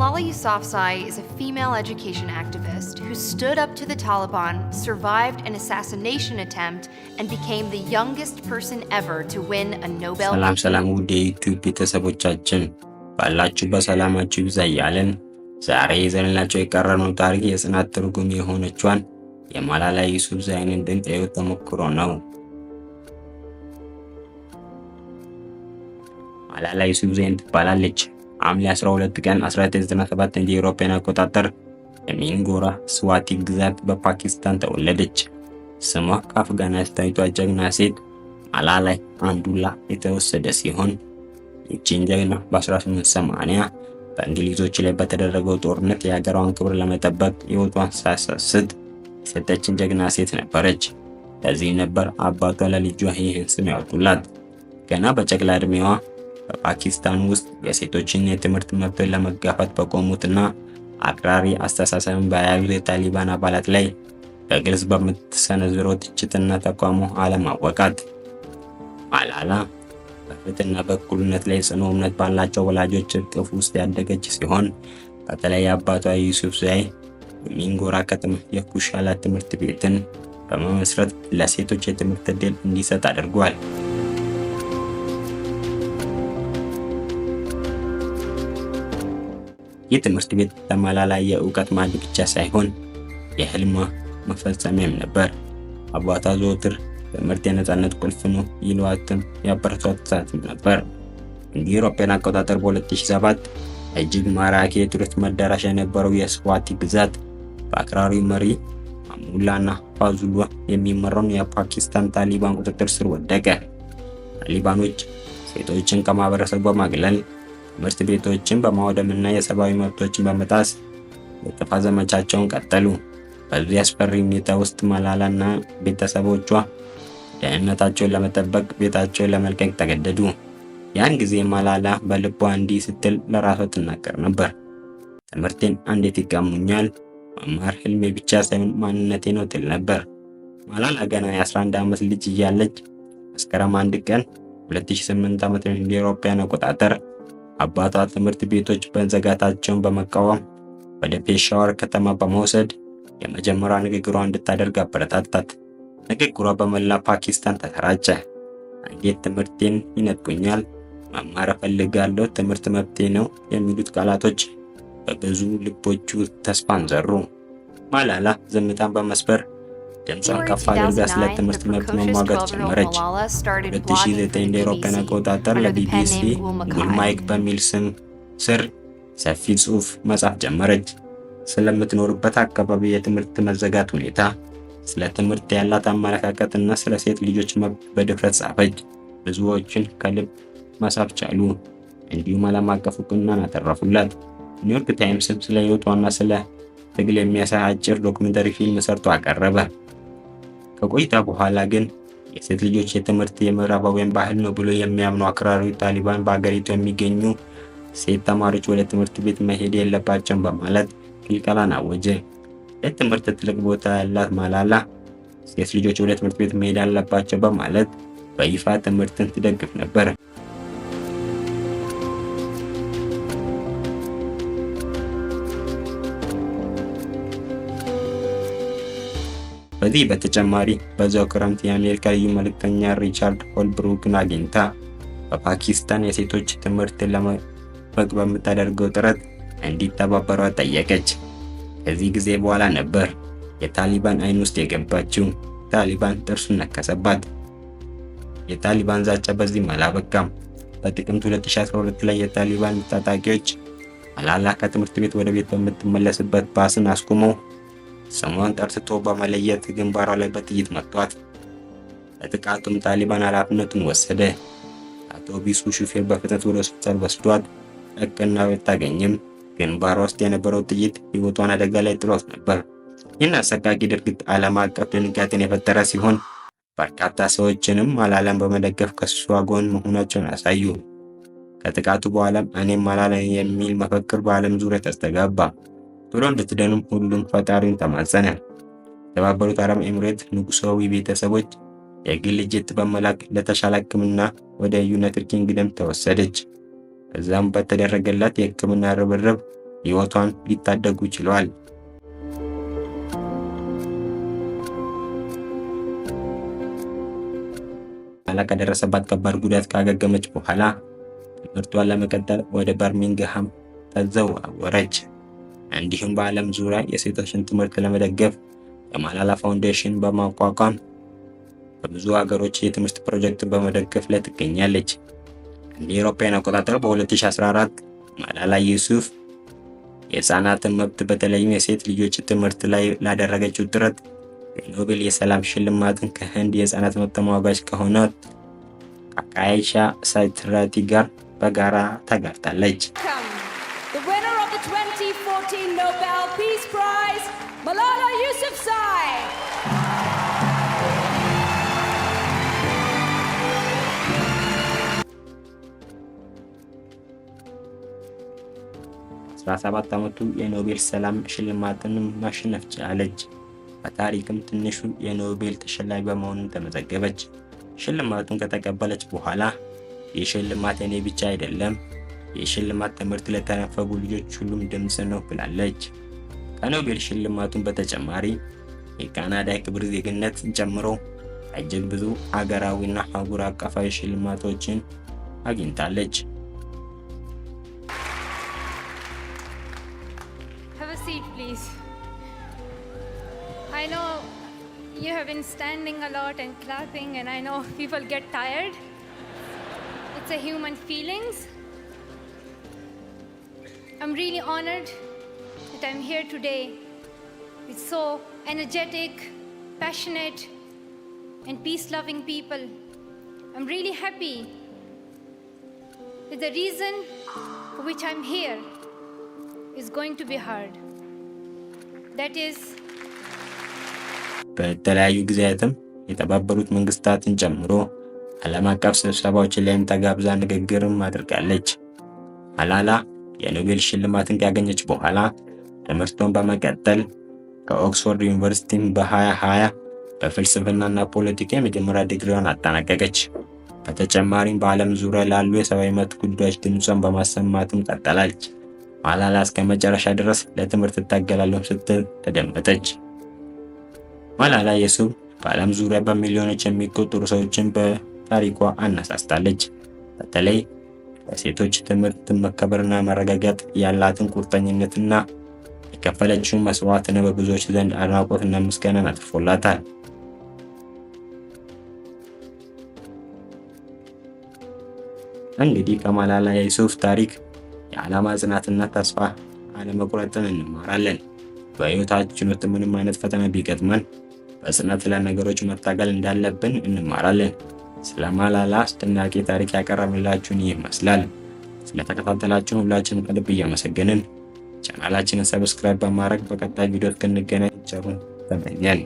Malala Yousafzai is a female education activist who stood up to the Taliban, survived an assassination attempt, and became the youngest person ever to win a Nobel Peace. ሰላም ውድ የዩቲዩብ ቤተሰቦቻችን ባላችሁበት ሰላማችሁ ይብዛ እያልን ዛሬ ይዘንላችሁ የቀረብነው ታሪክ የጽናት ትርጉም የሆነችዋን የማላላ ዩሱፍዛይን ድንቅ የህይወት ተሞክሮ ነው። ማላላ ዩሱፍዛይ ትባላለች። ሐምሌ 12 ቀን 1997 እንደ አውሮፓውያን አቆጣጠር በሚንጎራ ስዋቲ ግዛት በፓኪስታን ተወለደች። ስሟ ከአፍጋኒስታኒቷ ጀግና ሴት ማላላ አንዱላ የተወሰደ ሲሆን ይህችን ጀግና በ1880 በእንግሊዞች ላይ በተደረገው ጦርነት የሀገሯን ክብር ለመጠበቅ ህይወቷን ሳትሰስት የሰጠችን ጀግና ሴት ነበረች። ለዚህ ነበር አባቷ ለልጇ ይህን ስም ያወጡላት። ገና በጨቅላ ዕድሜዋ በፓኪስታን ውስጥ የሴቶችን የትምህርት መብትን ለመጋፋት በቆሙትና አክራሪ አስተሳሰብን በያዙት የታሊባን አባላት ላይ በግልጽ በምትሰነዝረው ትችትና ተቃውሞ ዓለም አወቃት። ማላላ በፍትህና በእኩልነት ላይ ጽኑ እምነት ባላቸው ወላጆች እቅፍ ውስጥ ያደገች ሲሆን በተለይ አባቷ ዩሱፍዛይ በሚንጎራ ከተማ የኩሻላ ትምህርት ቤትን በመመስረት ለሴቶች የትምህርት ዕድል እንዲሰጥ አድርጓል። ይህ ትምህርት ቤት ለማላላ የእውቀት ማዕድ ብቻ ሳይሆን የህልሟ መፈጸሚያም ነበር። አባቷ ዘወትር ትምህርት የነጻነት ቁልፍ ነው ይሏትም ያበረታቷት ነበር። እንደ አውሮፓውያን አቆጣጠር በ2007 እጅግ ማራኪ የቱሪስት መዳረሻ የነበረው የስዋቲ ግዛት በአክራሪው መሪ አሙላና ፋዙላ የሚመራውን የፓኪስታን ታሊባን ቁጥጥር ስር ወደቀ። ታሊባኖች ሴቶችን ከማህበረሰቡ በማግለል ትምህርት ቤቶችን በማውደምና የሰብአዊ መብቶችን በመጣስ የጥፋት ዘመቻቸውን ቀጠሉ። በዚህ አስፈሪ ሁኔታ ውስጥ ማላላና ቤተሰቦቿ ደህንነታቸውን ለመጠበቅ ቤታቸውን ለመልቀቅ ተገደዱ። ያን ጊዜ ማላላ በልቧ እንዲህ ስትል ለራሷ ትናገር ነበር። ትምህርቴን እንዴት ይቀሙኛል? መማር ህልሜ ብቻ ሳይሆን ማንነቴ ነው ትል ነበር። ማላላ ገና የ11 ዓመት ልጅ እያለች መስከረም 1 ቀን 2008 ዓ.ም እንደ አውሮፓውያን አቆጣጠር አባቷ ትምህርት ቤቶች መዘጋታቸውን በመቃወም ወደ ፔሻወር ከተማ በመውሰድ የመጀመሪያ ንግግሯ እንድታደርግ አበረታታት። ንግግሯ በመላ ፓኪስታን ተሰራጨ። እንዴት ትምህርቴን ይነጥቁኛል? መማር እፈልጋለሁ፣ ትምህርት መብቴ ነው የሚሉት ቃላቶች በብዙ ልቦች ውስጥ ተስፋን ዘሩ። ማላላ ዝምታን በመስበር ድምጿን ከፍ አድርጋ ስለ ትምህርት መብት መሟገት ጀመረች። 2009 እንደ አውሮፓውያን አቆጣጠር ለቢቢሲ ጉልማይክ በሚል ስም ስር ሰፊ ጽሑፍ መጻፍ ጀመረች። ስለምትኖርበት አካባቢ የትምህርት መዘጋት ሁኔታ፣ ስለ ትምህርት ያላት አመለካከትና ስለ ሴት ልጆች መብት በድፍረት ጻፈች። ብዙዎችን ከልብ መሳብ ቻሉ። እንዲሁም ዓለም አቀፍ እውቅናን አተረፉላት። ኒውዮርክ ታይምስም ስለ ህይወቷና ስለ ትግል የሚያሳይ አጭር ዶክመንተሪ ፊልም ሰርቶ አቀረበ። ከቆይታ በኋላ ግን የሴት ልጆች የትምህርት የምዕራባውያን ባህል ነው ብሎ የሚያምኑ አክራሪ ታሊባን በአገሪቱ የሚገኙ ሴት ተማሪዎች ወደ ትምህርት ቤት መሄድ የለባቸውም በማለት ክልከላን አወጀ። ለትምህርት ትልቅ ቦታ ያላት ማላላ ሴት ልጆች ወደ ትምህርት ቤት መሄድ አለባቸው በማለት በይፋ ትምህርትን ትደግፍ ነበር። በዚህ በተጨማሪ በዛው ክረምት የአሜሪካ ልዩ መልእክተኛ ሪቻርድ ሆልብሩክን አግኝታ በፓኪስታን የሴቶች ትምህርትን ለመጠበቅ በምታደርገው ጥረት እንዲተባበሯት ጠየቀች። ከዚህ ጊዜ በኋላ ነበር የታሊባን አይን ውስጥ የገባችው። ታሊባን ጥርሱን ነከሰባት። የታሊባን ዛቻ በዚህም አላበቃም። በጥቅምት 2012 ላይ የታሊባን ታጣቂዎች ማላላ ከትምህርት ቤት ወደ ቤት በምትመለስበት ባስን አስቆመው ስሟን ጠርቶ በመለየት ግንባሯ ላይ በጥይት መቷት። ለጥቃቱም ታሊባን ኃላፊነቱን ወሰደ። አውቶቡሱ ሹፌር በፍጥነት ወደ ሆስፒታል ወስዷት ሕክምና ብታገኝም ግንባሯ ውስጥ የነበረው ጥይት ሕይወቷን አደጋ ላይ ጥሎት ነበር። ይህን አሰቃቂ ድርጊት ዓለም አቀፍ ድንጋጤን የፈጠረ ሲሆን በርካታ ሰዎችንም ማላላን በመደገፍ ከሷ ጎን መሆናቸውን አሳዩ። ከጥቃቱ በኋላም እኔም ማላላ የሚል መፈክር በዓለም ዙሪያ ተስተጋባ። ቶሎ እንድትድንም ሁሉም ፈጣሪን ተማጸነ። የተባበሩት አረብ ኤሚሬት ንጉሳዊ ቤተሰቦች የግል ጀት በመላክ ለተሻለ ሕክምና ወደ ዩናይትድ ኪንግደም ተወሰደች። ከዛም በተደረገላት የሕክምና ርብርብ ሕይወቷን ሊታደጉ ችለዋል። ማላላ ከደረሰባት ከባድ ጉዳት ካገገመች በኋላ ትምህርቷን ለመቀጠል ወደ በርሚንግሃም ተዘዋወረች። እንዲሁም በዓለም ዙሪያ የሴቶችን ትምህርት ለመደገፍ የማላላ ፋውንዴሽን በማቋቋም በብዙ ሀገሮች የትምህርት ፕሮጀክት በመደገፍ ላይ ትገኛለች። እንደ አውሮፓውያን አቆጣጠር በ2014 ማላላ ዩሱፍ የህፃናትን መብት በተለይም የሴት ልጆች ትምህርት ላይ ላደረገችው ጥረት የኖቤል የሰላም ሽልማትን ከህንድ የህፃናት መብት ተሟጋች ከሆነው ከአይሻ ሳትራቲ ጋር በጋራ ተጋርታለች። The winner of the 2014 Nobel Peace Prize, Malala Yousafzai. የ17 ዓመቱ የኖቤል ሰላም ሽልማትን ማሸነፍ ቻለች። በታሪክም ትንሹ የኖቤል ተሸላሚ በመሆን ተመዘገበች። ሽልማቱን ከተቀበለች በኋላ ይህ ሽልማት የኔ ብቻ አይደለም፣ ይህ ሽልማት ትምህርት ለተነፈጉ ልጆች ሁሉም ድምጽ ነው ብላለች። ከኖቤል ሽልማቱን በተጨማሪ የካናዳ የክብር ዜግነትን ጨምሮ እጅግ ብዙ ሀገራዊና አህጉር አቀፋዊ ሽልማቶችን አግኝታለች። Have a seat, please. I know you have been standing a lot and clapping, and I know people get tired. It's a human feelings. I'm really honored that I'm here today with so energetic, passionate, and peace-loving people. I'm really happy that the reason for which I'm here is going to be heard. That is በተለያዩ ጊዜያትም የተባበሩት መንግስታትን ጨምሮ ዓለም አቀፍ ስብሰባዎች ላይም ተጋብዛ ንግግርም አድርጋለች። ማላላ የኖቤል ሽልማትን ካገኘች በኋላ ትምህርቷን በመቀጠል ከኦክስፎርድ ዩኒቨርሲቲ በ2020 በፍልስፍናና ፖለቲካ የመጀመሪያ ዲግሪዋን አጠናቀቀች። በተጨማሪም በዓለም ዙሪያ ላሉ የሰብአዊ መብት ጉዳዮች ድምጿን በማሰማትም ቀጠለች። ማላላ እስከ መጨረሻ ድረስ ለትምህርት እታገላለሁ ስትል ተደመጠች። ማላላ ዩሱፍ በዓለም ዙሪያ በሚሊዮኖች የሚቆጠሩ ሰዎችን በታሪኳ አነሳስታለች። በተለይ ለሴቶች ትምህርት መከበርና መረጋጋት ያላትን ቁርጠኝነትና የከፈለችውን መስዋዕትነት በብዙዎች ዘንድ አድናቆትና ምስጋናን አትርፎላታል። እንግዲህ ከማላላ ዩሱፍ ታሪክ የዓላማ ጽናትና ተስፋ አለመቁረጥን እንማራለን። በሕይወታችን ውስጥ ምንም አይነት ፈተና ቢገጥመን በጽናት ለነገሮች መታገል እንዳለብን እንማራለን። ስለ ማላላ አስደናቂ ታሪክ ያቀረብንላችሁን ይመስላል። ስለተከታተላችሁን ሁላችንም ከልብ እያመሰገንን ቻናላችንን ሰብስክራይብ በማድረግ በቀጣይ ቪዲዮ እስክንገናኝ ቸር ተመኘን።